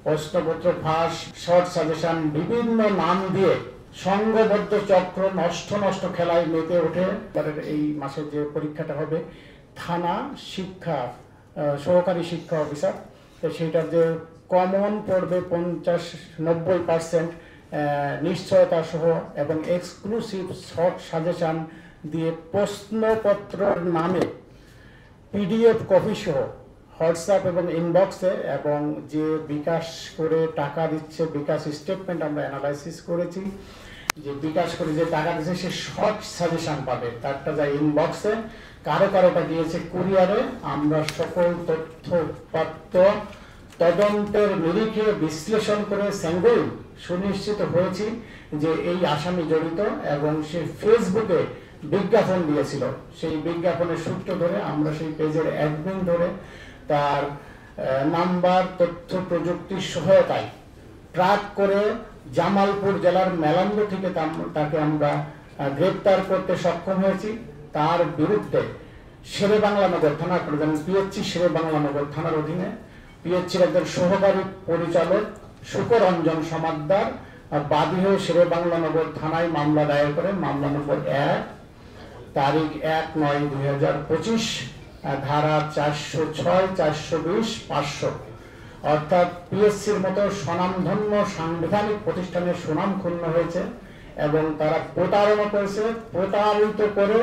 প্রশ্নপত্র ফাঁস, short suggestion বিভিন্ন নাম দিয়ে সংঘবদ্ধ চক্র নষ্ট খেলায় মেতে ওঠে। এই মাসে যে পরীক্ষাটা হবে থানা শিক্ষা সহকারী শিক্ষা অফিসার, তো সেটার যে কমন পড়বে 50-90% নিশ্চয়তা সহ এবং এক্সক্লুসিভ শর্ট সাজেশন দিয়ে প্রশ্নপত্রের নামে PDF কপি সহ হোয়াটসঅ্যাপ এবং ইনবক্সে, এবং যে বিকাশ করে টাকা দিচ্ছে, বিকাশ স্টেটমেন্ট আমরা অ্যানালাইসিস করেছি, যে বিকাশ করে যে টাকা দিচ্ছে সে শর্ট সাজেশন পাবে, তারটা যায় ইনবক্সে, কারোটা গিয়েছে কুরিয়ারে। আমরা সকল তথ্যপাত্র তদন্তের নিরিখে বিশ্লেষণ করে স্যাঙ্গল সুনিশ্চিত হয়েছি যে এই আসামি জড়িত, এবং সে ফেসবুকে বিজ্ঞাপন দিয়েছিল। সেই বিজ্ঞাপনের সূত্র ধরে আমরা সেই পেজের অ্যাডমিন ধরে তার নাম্বার তথ্য প্রযুক্তির সহায়তায় ট্র্যাক করে জামালপুর জেলার মেলান্দ থেকে তাকে আমরা গ্রেপ্তার করতে সক্ষম হয়েছি। তার বিরুদ্ধে শেরেবাংলানগর থানা, আপনারা জানেন PHC শেরেবাংলানগর থানার অধীনে PHCর একজন সহকারী পরিচালক সুকরঞ্জন সমাদ্দার বাদী হয়ে শেরেবাংলানগর থানায় মামলা দায়ের করে, মামলা নম্বর 1 তারিখ 1/9/2025, ধারা 406, 420, 500, অর্থাৎ PHCর মতো স্বনামধন্য সাংবিধানিক প্রতিষ্ঠানের সুনাম ক্ষুণ্ণ হয়েছে এবং তারা প্রতারণা করেছে। প্রতারিত করে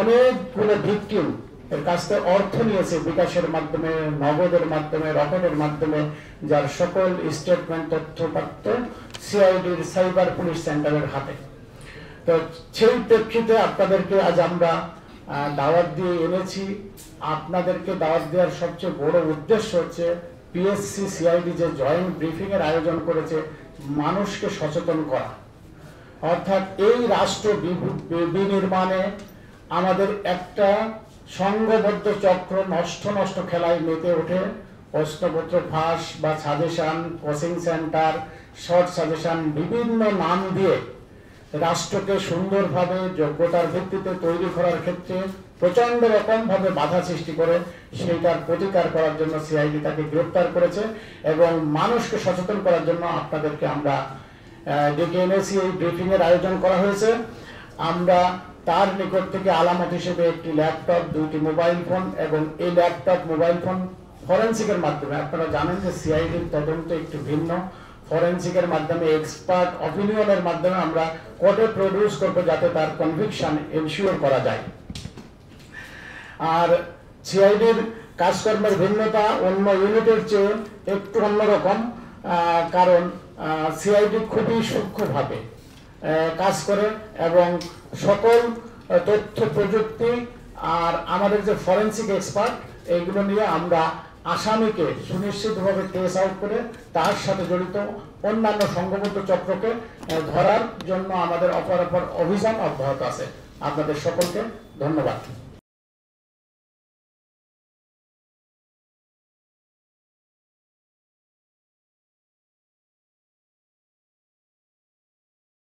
অনেকগুলো ভিকটিম এর কাছ থেকে অর্থ নিয়েছে বিকাশের মাধ্যমে, নগদের মাধ্যমে, রকেটের মাধ্যমে, যার সকল স্টেটমেন্ট তথ্যপাত্র CIDর সাইবার পুলিশ সেন্টারের হাতে। তো সেই প্রেক্ষিতে আপনাদেরকে আজ আমরা দাওয়াত দিয়ে এনেছি। আপনাদেরকে দাওয়াত দেওয়ার সবচেয়ে বড় উদ্দেশ্য হচ্ছে PHC CID যে জয়েন্ট ব্রিফিং এর আয়োজন করেছে, মানুষকে সচেতন করা। অর্থাৎ এই রাষ্ট্র বিনির্মাণে আমাদের একটা সংঘবদ্ধ চক্র নষ্ট খেলায় মেতে ওঠে। প্রশ্নপত্র ফাঁস বা suggestion, coaching centre, short suggestion বিভিন্ন নাম দিয়ে রাষ্ট্রকে সুন্দরভাবে যোগ্যতার ভিত্তিতে তৈরি করার ক্ষেত্রে প্রচন্ড রকম ভাবে বাধা সৃষ্টি করে। সেইটার প্রতিকার করার জন্য CID তাকে গ্রেপ্তার করেছে এবং মানুষকে সচেতন করার জন্য আপনাদেরকে আমরা ডেকে এনেছি। এই ব্রিফিং এর আয়োজন করা হয়েছে। আমরা তার নিকট থেকে আলামত হিসেবে একটি ল্যাপটপ, 2টি মোবাইল ফোন এবং এই ল্যাপটপ মোবাইল ফোন ফরেন্সিকের মাধ্যমে, আপনারা জানেন যে CIDর তদন্ত একটু ভিন্ন, ফরেন্সিকের মাধ্যমে এক্সপার্ট অপিনিয়নের মাধ্যমে আমরা কোর্টে প্রডিউস করবো যাতে তার কনভিকশন এনশিওর করা যায়। আর CIDর কাজকর্মের ভিন্নতা অন্য ইউনিটের চেয়ে একটু অন্যরকম, কারণ CID খুবই সূক্ষ্মভাবে কাজ করে এবং সকল তথ্য প্রযুক্তি আর আমাদের যে ফরেন্সিক এক্সপার্ট, এইগুলো নিয়ে আমরা আসামিকে সুনিশ্চিতভাবে ট্রেস আউট করে তার সাথে জড়িত অন্যান্য সংঘবদ্ধ চক্রকে ধরার জন্য আমাদের অপরাপর অভিযান অব্যাহত আছে। আপনাদের সকলকে ধন্যবাদ।